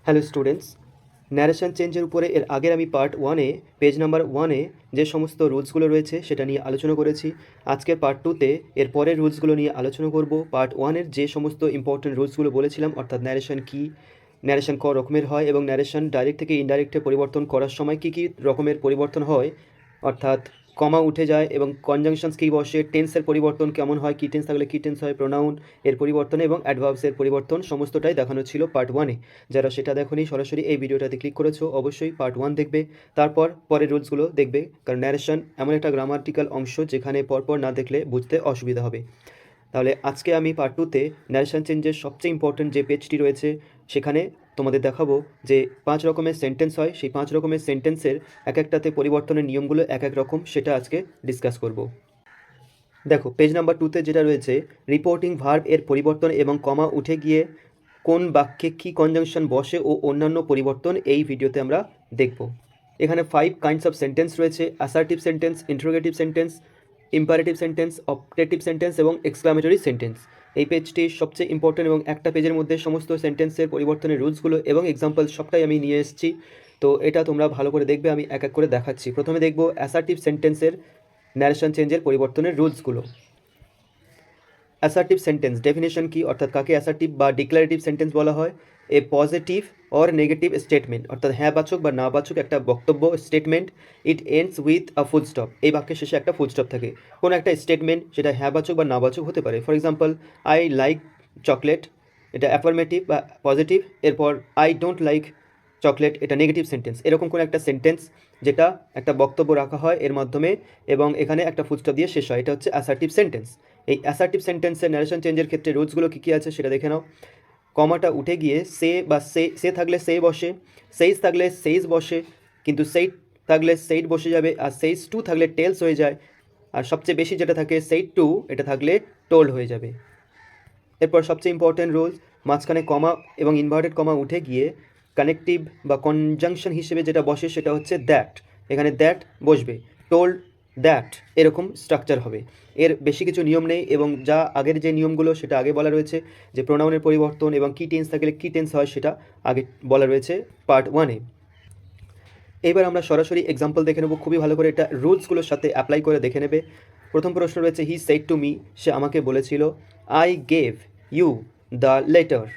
Hello students, narration চেঞ্জের উপরে এর আগের আমি পার্ট ওয়ানে পেজ নাম্বার ওয়ানে যে সমস্ত রুলসগুলো রয়েছে সেটা নিয়ে আলোচনা করেছি। আজকের পার্ট টুতে এর পরের রুলসগুলো নিয়ে আলোচনা করব। পার্ট ওয়ানের যে সমস্ত ইম্পর্টেন্ট রুলসগুলো বলেছিলাম, অর্থাৎ ন্যারেশন কী, ন্যারেশন ক রকমের হয় এবং ন্যারেশন ডাইরেক্ট থেকে ইনডাইরেক্টে পরিবর্তন করার সময় কী কী রকমের পরিবর্তন হয়, অর্থাৎ কমা উঠে যায় এবং কনজাংশনস কী বসে, টেন্সের পরিবর্তন কেমন হয়, কী টেন্স থাকলে কী টেন্স হয়, প্রোনাউন এর পরিবর্তন এবং অ্যাডভার্বসের পরিবর্তন সমস্তটাই দেখানো ছিল পার্ট ওয়ানে। যারা সেটা দেখোনি সরাসরি এই ভিডিওটাতে ক্লিক করেছো, অবশ্যই পার্ট ওয়ান দেখবে, তারপর পরের রুলসগুলো দেখবে, কারণ ন্যারেশন এমন একটা গ্রামাটিক্যাল অংশ যেখানে পরপর না দেখলে বুঝতে অসুবিধা হবে। তাহলে আজকে আমি পার্ট টুতে ন্যারেশন চেঞ্জের সবচেয়ে ইম্পর্টেন্ট যে পেজটি রয়েছে সেখানে তোমাদের দেখাবো যে 5 রকমের সেন্টেন্স হয়, সেই 5 রকমের সেন্টেন্সের এক একটাতে পরিবর্তনের নিয়মগুলো এক এক রকম, সেটা আজকে ডিসকাস করব। দেখো পেজ নাম্বার টুতে যেটা রয়েছে, রিপোর্টিং ভার্ব এর পরিবর্তন এবং কমা উঠে গিয়ে কোন বাক্যে কী কনজাংশন বসে ও অন্যান্য পরিবর্তন এই ভিডিওতে আমরা দেখব। এখানে 5 কাইন্ডস অফ সেন্টেন্স রয়েছে: assertive sentence, interrogative sentence, imperative sentence, optative sentence এবং এক্সক্লামেটরি সেন্টেন্স। এই পেজটি সবচেয়ে ইম্পর্টেন্ট এবং একটা পেজের মধ্যে সমস্ত সেন্টেন্সের পরিবর্তনের রুলসগুলো এবং এক্সাম্পল সবটাই আমি নিয়ে এসেছি। তো এটা তোমরা ভালো করে দেখবে, আমি এক এক করে দেখাচ্ছি। প্রথমে দেখব অ্যাসার্টিভ সেন্টেন্সের ন্যারেশন চেঞ্জের পরিবর্তনের রুলসগুলো। অ্যাসার্টিভ সেন্টেন্স ডেফিনেশন কি, অর্থাৎ কাকে অ্যাসার্টিভ বা ডিক্লারেটিভ সেন্টেন্স বলা হয়? এ পজিটিভ অর নেগেটিভ স্টেটমেন্ট, অর্থাৎ হ্যাঁ বাচক বা না বাচক একটা বক্তব্য statement. It ends with a full stop, এই বাক্যের শেষে একটা ফুল স্টপ থাকে। কোনো একটা স্টেটমেন্ট সেটা হ্যাঁ বাচক বা না বাচক হতে পারে। For example, I like chocolate, এটা অ্যাফার্মেটিভ বা পজিটিভ। এরপর আই ডোন্ট লাইক চকলেট, এটা নেগেটিভ সেন্টেন্স। এরকম কোনো একটা সেন্টেন্স যেটা একটা বক্তব্য রাখা হয় এর মাধ্যমে এবং এখানে একটা ফুল স্টপ দিয়ে শেষ হয়, এটা হচ্ছে অ্যাসার্টিভ সেন্টেন্স। এই অ্যাসার্টিভ সেন্টেন্সের ন্যারেশন চেঞ্জের ক্ষেত্রে রুলসগুলো কী কী আছে সেটা দেখে নাও। কমাটা উঠে গিয়ে সে বা সে থাকলে সে বসে, সেইস থাকলে সেইস বসে, কিন্তু সেইট থাকলে সেইট বসে যাবে, আর সেইস টু থাকলে টেলস হয়ে যায়, আর সবচেয়ে বেশি যেটা থাকে সেইট টু, এটা থাকলে টোল্ড হয়ে যাবে। এরপর সবচেয়ে ইম্পর্টেন্ট রুলস, মাঝখানে কমা এবং ইনভার্টেড কমা উঠে গিয়ে কানেকটিভ বা কনজাংশন হিসেবে যেটা বসে সেটা হচ্ছে দ্যাট। এখানে দ্যাট বসবে, টোল্ড দ্যাট, এরকম স্ট্রাকচার হবে। এর বেশি কিছু নিয়ম নেই এবং যা আগের যে নিয়মগুলো সেটা আগে বলা রয়েছে, যে প্রোনাউনের পরিবর্তন এবং কি টেন্স থাকলে কি টেন্স হয় সেটা আগে বলা রয়েছে পার্ট ওয়ানে। এবার আমরা সরাসরি এক্সাম্পল দেখে নেব, খুবই ভালো করে এটা রুলসগুলোর সাথে অ্যাপ্লাই করে দেখে নেবে। প্রথম প্রশ্ন রয়েছে, হি সেড টু মি, সে আমাকে বলেছিল, I gave you the letter.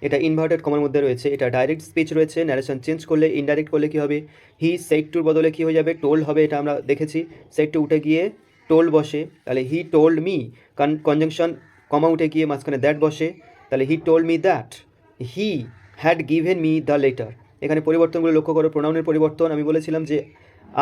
এটা ইনভার্টেড কমার মধ্যে রয়েছে, এটা ডাইরেক্ট স্পিচ রয়েছে। ন্যারেশন চেঞ্জ করলে ইনডাইরেক্ট করলে কী হবে, হি সেড টুর বদলে কী হয়ে যাবে, টোল্ড হবে। এটা আমরা দেখেছি, সেড টু উঠে গিয়ে টোল্ড বসে, তাহলে হি টোল্ড মি। কনজাংশন কমা উঠে গিয়ে মাঝখানে দ্যাট বসে, তাহলে হি told me that. He had given me the letter. এখানে পরিবর্তনগুলো লক্ষ্য করো। প্রোনাউনের পরিবর্তন আমি বলেছিলাম যে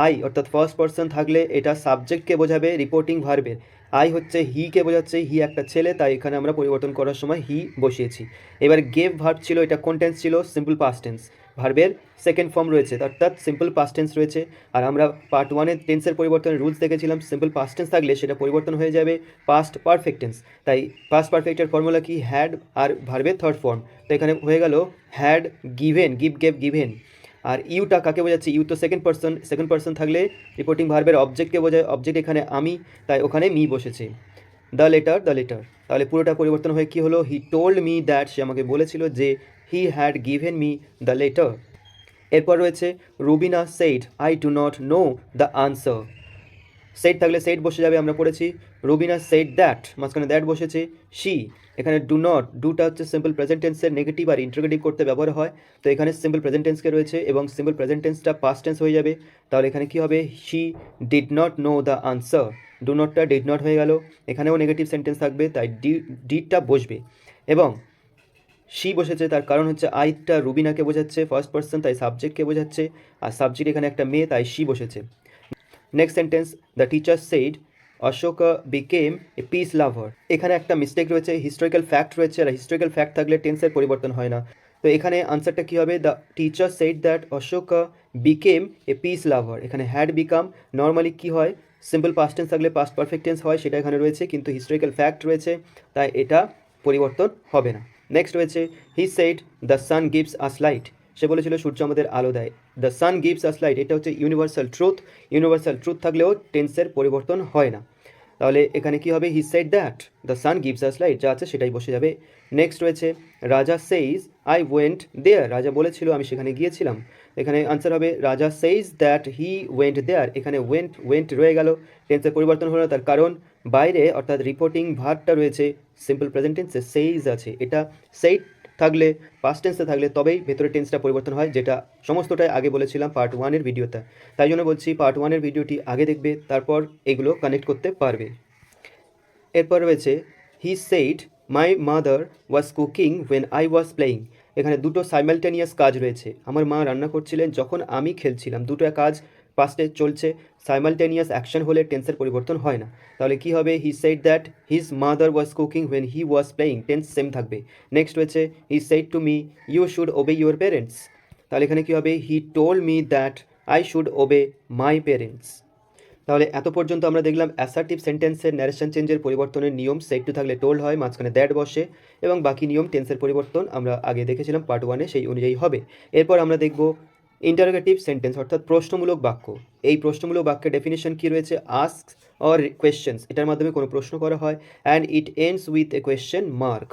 আই অর্থাৎ ফার্স্ট পার্সন থাকলে এটা সাবজেক্টকে বোঝাবে রিপোর্টিং ভার্বের। আই হচ্ছে হিকে বোঝাচ্ছে, হি একটা ছেলে, তাই এখানে আমরা পরিবর্তন করার সময় হি বসিয়েছি। এবার গেভ ভার্ব ছিল, এটা কোন টেন্স ছিল, সিম্পল পাস্ট টেন্স। ভার্বের সেকেন্ড ফর্ম রয়েছে অর্থাৎ সিম্পল পাস্ট টেন্স রয়েছে। আর আমরা পার্ট ওয়ানের টেন্সের পরিবর্তনের রুলস দেখেছিলাম, সিম্পল পাস্ট টেন্স থাকলে সেটা পরিবর্তন হয়ে যাবে পাস্ট পারফেক্ট টেন্স। তাই পাস্ট পারফেক্টের ফর্মুলা কি, হ্যাড আর ভার্বের থার্ড ফর্ম। তো এখানে হয়ে গেল had given, give gave given. আর ইউটা কাকে বোঝাচ্ছে, ইউ তো সেকেন্ড পার্সন থাকলে রিপোর্টিং ভার্বের অবজেক্টকে বোঝায়, অবজেক্ট এখানে আমি, তাই ওখানে মি বসেছে। দ্য লেটার, দ্য লেটার, তাহলে পুরোটা পরিবর্তন হয়ে কী হলো, হি টোল্ড মি দ্যাট, সে আমাকে বলেছিল যে he had given me the letter. এরপর রয়েছে Rubina said I do not know the answer. Said থাকলে সেইড বসে যাবে, আমরা পড়েছি। রুবিনা সেইড দ্যাট, মাঝখানে দ্যাট বসেছে। শি, এখানে ডু নট, ডুটা হচ্ছে সিম্পল প্রেজেন্ট টেন্সের নেগেটিভ আর ইন্টারোগেটিভ করতে ব্যবহার হয়, তো এখানে সিম্পল প্রেজেন্ট টেন্সকে রয়েছে এবং সিম্পল প্রেজেন্ট টেন্সটা পাস্ট টেন্স হয়ে যাবে। তাহলে এখানে কী হবে, she did not know the answer. Do নটটা ডিড নট হয়ে গেল, এখানেও নেগেটিভ সেন্টেন্স থাকবে, তাই ডিডটা বসবে। এবং শি বসেছে, তার কারণ হচ্ছে আইটা রুবিনাকে বোঝাচ্ছে ফার্স্ট পার্সন, তাই সাবজেক্টকে বোঝাচ্ছে, আর সাবজেক্ট এখানে একটা মেয়ে, তাই শি বসেছে। Next sentence, the teacher said Ashoka became a peace lover. এখানে একটা মিস্টেক রয়েছে, হিস্টোরিক্যাল ফ্যাক্ট রয়েছে, আর হিস্টোরিক্যাল ফ্যাক্ট থাকলে টেন্সের পরিবর্তন হয় না। তো এখানে আনসারটা কী হবে, the teacher said that Ashoka became a peace lover. এখানে হ্যাড বিকাম, নর্মালি কী হয়, সিম্পল পাস্ট টেন্স থাকলে পাস্ট পারফেক্ট টেন্স হয়, সেটা এখানে রয়েছে, কিন্তু হিস্টোরিক্যাল ফ্যাক্ট রয়েছে, তাই এটা পরিবর্তন হবে না। নেক্সট রয়েছে, he said the sun gives us light. সে বলেছিল সূর্য আমাদের আলো দেয়। The sun gives us light, এটা হচ্ছে ইউনিভার্সাল ট্রুথ। ইউনিভার্সাল ট্রুথ থাকলেও টেন্সের পরিবর্তন হয় না। তাহলে এখানে কি হবে, he said that the sun gives us light, যা আছে সেটাই বসে যাবে। নেক্সট রয়েছে রাজা সেইজ আই ওয়েন্ট দেয়ার, রাজা বলেছিল আমি সেখানে গিয়েছিলাম। এখানে আনসার হবে রাজা সেইজ দ্যাট হি ওয়েন্ট দেয়ার। এখানে ওয়েন্ট রয়ে গেল, টেন্সের পরিবর্তন হলো, তার কারণ বাইরে অর্থাৎ রিপোর্টিং ভার্বটা রয়েছে সিম্পল প্রেজেন্ট টেন্সে, সেইজ আছে। এটা সেইড থাকলে, পাস্ট টেন্সে থাকলে তবেই ভেতরে টেন্সটা পরিবর্তন হয়, যেটা সমস্তটাই আগে বলেছিলাম পার্ট 1-এর ভিডিওতে। তাই জন্য বলছি পার্ট 1-এর ভিডিওটি আগে দেখবে, তারপর এগুলো কানেক্ট করতে পারবে। এরপর রয়েছে he said my mother was cooking when I was playing. এখানে দুটো সাইমালটেনিয়াস কাজ রয়েছে, আমার মা রান্না করছিলেন যখন আমি খেলছিলাম। দুটো কাজ পাস্টে চলছে, সাইমালটেনিয়াস অ্যাকশন হলে টেন্সের পরিবর্তন হয় না। তাহলে কি হবে, he said that his mother was cooking when he was playing, tense same থাকবে। নেক্সট রয়েছে he said to me you should obey your parents. তাহলে এখানে কী হবে, he told me that I should obey my parents. তাহলে এত পর্যন্ত আমরা দেখলাম অ্যাসার্টিভ সেন্টেন্সের ন্যারেশন চেঞ্জের পরিবর্তনের নিয়ম। সেট টু থাকলে টোল্ড হয়, মাঝখানে দ্যাট বসে, এবং বাকি নিয়ম টেন্সের পরিবর্তন আমরা আগে দেখেছিলাম পার্ট 1-এ, সেই অনুযায়ী হবে। এরপর আমরা দেখব ইন্টারোগেটিভ সেন্টেন্স অর্থাৎ প্রশ্নমূলক বাক্য। এই প্রশ্নমূলক বাক্যের ডেফিনেশন কী রয়েছে, আস্ক অর কোয়েশ্চেন্স, এটার মাধ্যমে কোনো প্রশ্ন করা হয়, and it ends with a question mark.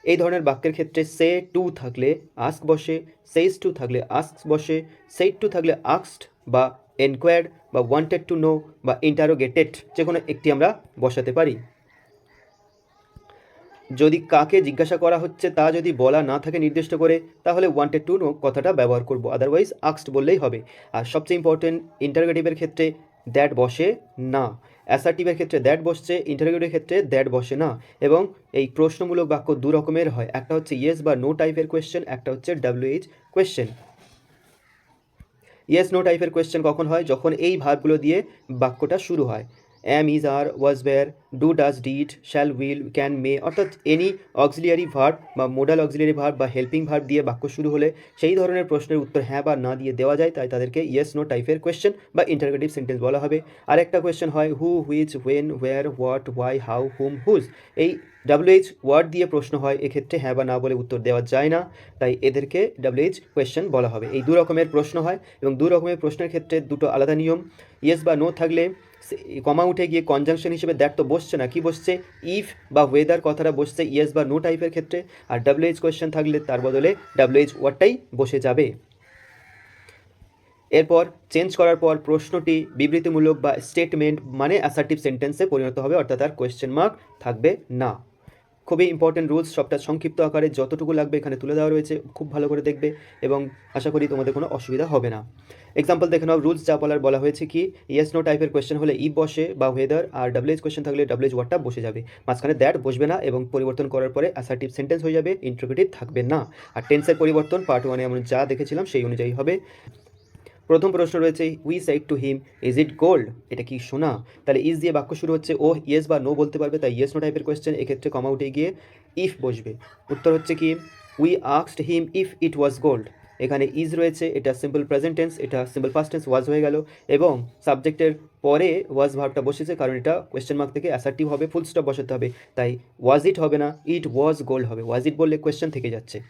এই ধরনের বাক্যের ক্ষেত্রে সে টু থাকলে আস্ক বসে, সেইস টু থাকলে আস্ক বসে, সেইড টু থাকলে আস্কড বা এনকোয়ার্ড বা ওয়ান্টেড টু নো বা ইন্টারোগেটেড, যে কোনো একটি আমরা বসাতে পারি। যদি কাকে জিজ্ঞাসা করা হচ্ছে তা যদি বলা না থাকে নির্দিষ্ট করে, তাহলে ওয়ান্টেড টু নো কথাটা ব্যবহার করব, আদারওয়াইজ আস্কড বললেই হবে। আর সবচেয়ে ইম্পর্টেন্ট, ইন্টারোগেটিভের ক্ষেত্রে দ্যাট বসে না, অ্যাসার্টিভের ক্ষেত্রে দ্যাট বসছে, ইন্টারোগেটিভের ক্ষেত্রে দ্যাট বসে না। এবং এই প্রশ্নমূলক বাক্য দু রকমের হয়, একটা হচ্ছে ইয়েস বা নো টাইপের কোয়েশ্চেন, একটা হচ্ছে WH কোয়েশ্চেন। ইয়েস নো টাইপের কোয়েশ্চেন কখন হয়, যখন এই ভার্বগুলো দিয়ে বাক্যটা শুরু হয়, am, is, are, was, were, do, does, did, shall, will, can, may, অর্থাৎ এনি অক্সিলিয়ারি ভার্ব বা মোডাল অক্সিলিয়ারি ভার্ব বা হেল্পিং ভার্ব দিয়ে বাক্য শুরু হলে সেই ধরনের প্রশ্নের উত্তর হ্যাঁ বা না দিয়ে দেওয়া যায়, তাই তাদেরকে ইয়েস নো টাইপের কোয়েশ্চেন বা ইন্টারোগেটিভ সেন্টেন্স বলা হবে। আরেকটা কোয়েশ্চেন হয় who, which, when, where, what, why, how, whom, whose. এই WH ওয়ার্ড দিয়ে প্রশ্ন হয়, এক্ষেত্রে হ্যাঁ বা না বলে উত্তর দেওয়া যায় না, তাই এদেরকে WH কোয়েশ্চেন বলা হবে। এই দু রকমের প্রশ্ন হয়, এবং দু রকমের প্রশ্নের ক্ষেত্রে দুটো আলাদা নিয়ম। ইয়েস বা নো থাকলে কমা উঠে গিয়ে কনজাংশন হিসেবে দ্যাট তো বসছে না, কি বসছে, ইফ বা ওয়েদার কথাটা বসছে ইয়েস বা নো টাইপের ক্ষেত্রে। আর WH কোয়েশ্চেন থাকলে তার বদলে WH ওয়ার্ডটাই বসে যাবে। এরপর চেঞ্জ করার পর প্রশ্নটি বিবৃতিমূলক বা স্টেটমেন্ট মানে অ্যাসার্টিভ সেন্টেন্সে পরিণত হবে, অর্থাৎ তার কোয়েশ্চেন মার্ক থাকবে না। খুবই ইম্পর্টেন্ট রুলস, সবটা সংক্ষিপ্ত আকারে যতটুকু লাগবে এখানে তুলে দেওয়া রয়েছে, খুব ভালো করে দেখবে এবং আশা করি তোমাদের কোনো অসুবিধা হবে না। এক্সাম্পল দেখে নাও, রুলস যা বলা হয়েছে কি, ইয়েস নো টাইপের কোয়েশ্চেন হলে ইফ বসে বা ওয়েদার, আর WH কোয়েশ্চেন থাকলে WH ওয়ার্ডটা বসে যাবে, মাঝখানে দ্যাট বসবে না, এবং পরিবর্তন করার পরে অ্যাসার্টিভ সেন্টেন্স হয়ে যাবে, ইন্টারোগেটিভ থাকবে না। আর টেন্সের পরিবর্তন পার্ট 1-এ আমরা যা দেখেছিলাম সেই অনুযায়ী হবে। প্রথম প্রশ্ন রয়েছে we side to him is it gold, এটা কি সোনা। তাহলে ইজ দিয়ে বাক্য শুরু হচ্ছে, ও ইয়েস বা নো বলতে পারবে, তাই ইয়েস নো টাইপের কোয়েশ্চেন, এক্ষেত্রে কমা উঠে গিয়ে ইফ বসবে। উত্তর হচ্ছে কি, we asked him if it was gold. এখানে ইজ রয়েছে, এটা সিম্পল প্রেজেন্ট টেন্স, এটা সিম্পল পাস্ট টেন্স ওয়াজ হয়ে গেল, এবং সাবজেক্টের পরে ওয়াজ ভার্বটা বসেছে, কারণ এটা কোয়েশ্চেন মার্ক থেকে অ্যাসার্টিভ হবে, ফুল স্টপ বসাতে হবে, তাই ওয়াজ ইট হবে না, ইট ওয়াজ গোল্ড হবে। ওয়াজ ইট বললে কোয়েশ্চেন থেকে যাচ্ছে,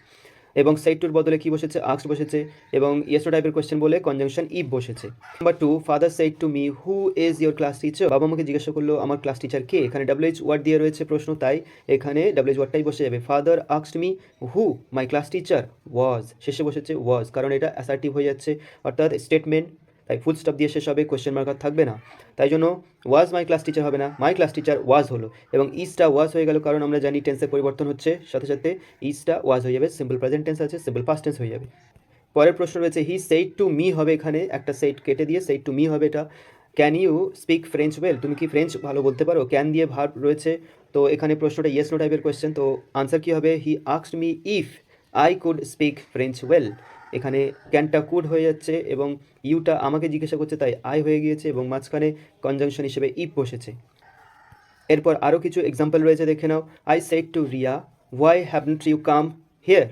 এবং সাইড টুর বদলে কি বসেছে, আস্কড বসেছে, এবং ইয়েস নো টাইপের কোয়েশ্চেন বলে কনজাংশন ইফ বসেছে। Number 2, father side to me who is your class teacher, বাবা আমাকে জিজ্ঞাসা করলো আমার ক্লাস টিচার কে। এখানে WH ওয়ার্ড দিয়ে রয়েছে প্রশ্ন, তাই এখানে WH ওয়ার্ডটাই বসে যাবে। Father asked me who my class teacher was, শেষে বসেছে ওয়াজ, কারণ এটা অ্যাসার্টিভ হয়ে যাচ্ছে, অর্থাৎ স্টেটমেন্ট, তাই ফুল স্টপ দিয়ে শেষ হবে, কোয়েশ্চেন মার্ক থাকবে না। তাই জন্য ওয়াজ মাই ক্লাস টিচার হবে না, মাই ক্লাস টিচার ওয়াজ হলো, এবং ইজটা ওয়াজ হয়ে গেল, কারণ আমরা জানি টেন্সের পরিবর্তন হচ্ছে, সাথে সাথে ইজটা ওয়াজ হয়ে যাবে, সিম্পল প্রেজেন্ট টেন্স আছে, সিম্পল পাস্ট টেন্স হয়ে যাবে। পরের প্রশ্ন রয়েছে হি সেইড টু মি হবে, এখানে একটা সেইড কেটে দিয়ে সেইড টু মি হবে এটা। Can you speak French well, তুমি কি ফ্রেঞ্চ ভালো বলতে পারো। ক্যান দিয়ে ভার্ব রয়েছে, তো এখানে প্রশ্নটা ইয়েস নো টাইপের কোয়েশ্চেন, তো আনসার কী হবে, he asked me if I could speak French well. এখানে ক্যানটা কুড হয়ে যাচ্ছে, এবং ইউটা আমাকে জিজ্ঞাসা করছে, তাই আই হয়ে গিয়েছে, এবং মাঝখানে কনজাংশন হিসেবে ইফ বসেছে। এরপর আরও কিছু এক্সাম্পল রয়েছে, দেখে নাও। I said to Riya why haven't you come here.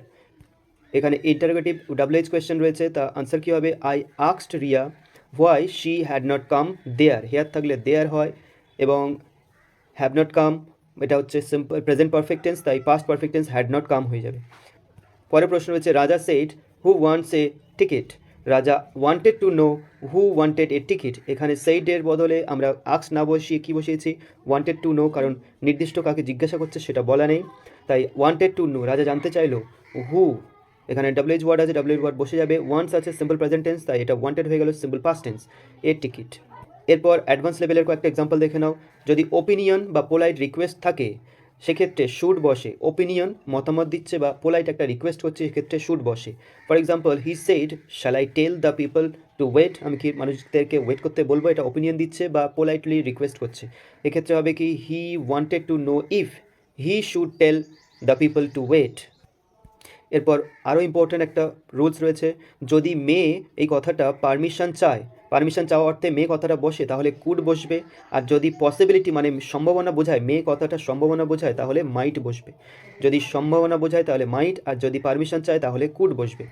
এখানে ইন্টারোগেটিভ WH কোয়েশ্চেন রয়েছে, তা আনসার কী হবে, I asked Riya why she had not come there. Here থাকলে দেয়ার হয়, এবং হ্যাভ নট কাম এটা হচ্ছে সিম্পল প্রেজেন্ট পারফেক্ট টেন্স, তাই past perfect tense had not come হয়ে যাবে। পরের প্রশ্ন রয়েছে Raja said who wants a ticket, Raja wanted to know who wanted a ticket, এখানে সেইডের বদলে আমরা আক্স না বসিয়ে কী বসিয়েছি, ওয়ান্টেড টু নো, কারণ নির্দিষ্ট কাকে জিজ্ঞাসা করছে সেটা বলা নেই, তাই ওয়ান্টেড টু নো, রাজা জানতে চাইলো হু, এখানে ডাব্লিউএইচ ওয়ার্ড আছে, ডাব্লিউএইচ ওয়ার্ড বসে যাবে, ওয়ান্টস আছে সিম্পল প্রেজেন্ট টেন্স, তাই এটা ওয়ান্টেড হয়ে গেল সিম্পল পাস্ট টেন্স, এ টিকিট। এরপর অ্যাডভান্স লেভেলের কয়েকটা এক্সাম্পল দেখে নাও। যদি ওপিনিয়ন বা পোলাইট রিকোয়েস্ট থাকে সেক্ষেত্রে শুড বসে, ওপিনিয়ন মতামত দিচ্ছে বা পোলাইট একটা রিকোয়েস্ট করছে সেক্ষেত্রে শুড বসে। For example he said shall I tell the people to wait, আমি কি মানুষদেরকে ওয়েট করতে বলবো, এটা ওপিনিয়ন দিচ্ছে বা পোলাইটলি রিকোয়েস্ট করছে। এক্ষেত্রে হবে কি he wanted to know if he should tell the people to wait. এরপর আরও ইম্পর্ট্যান্ট একটা রুলস রয়েছে, যদি মেয়ে এই কথাটা পারমিশন চায়, পারমিশন চাওয়া অর্থে মেয়ে কথাটা বসে তাহলে কুড বসবে, আর যদি পসিবিলিটি মানে সম্ভাবনা বোঝায়, মেয়ে কথাটা সম্ভাবনা বোঝায় তাহলে মাইট বসবে, যদি সম্ভাবনা বোঝায় তাহলে মাইট, আর যদি পারমিশন চায় তাহলে কুড বসবে।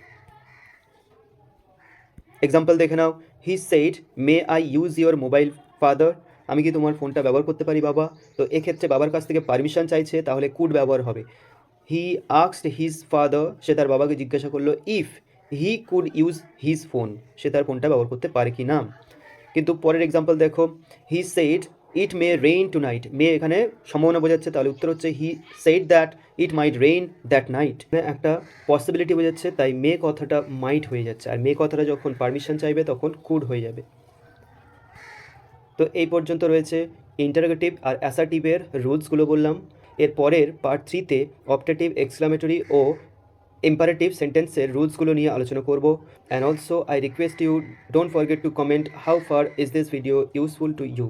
এক্সাম্পল দেখে নাও, he said may I use your mobile father, আমি কি তোমার ফোনটা ব্যবহার করতে পারি বাবা, তো এক্ষেত্রে বাবার কাছ থেকে পারমিশন চাইছে তাহলে কুড ব্যবহার হবে। হি আস্কড হিজ ফাদার, সে তার বাবাকে জিজ্ঞাসা করলো if he could use his phone, সে তার ফোনটা ব্যবহার করতে পারে কি না। কিন্তু পরের এক্সাম্পল দেখো, he said it may rain tonight, may এখানে সম্ভাবনা বোঝাচ্ছে, তাহলে উত্তর হচ্ছে he said that it might rain that night, একটা পসিবিলিটি বোঝাচ্ছে, তাই মে কথাটা মাইট হয়ে যাচ্ছে, আর মে কথাটা যখন পারমিশন চাইবে তখন কুড হয়ে যাবে। তো এই পর্যন্ত রয়েছে ইন্টারোগেটিভ আর অ্যাসার্টিভের রুলসগুলো বললাম। এর পরের পার্ট 3-তে অপটেটিভ, এক্সক্লামেটরি ও ইম্পারেটিভ সেন্টেন্সের রুলসগুলো নিয়ে আলোচনা করব। And also I request you, don't forget to comment how far is this video useful to you.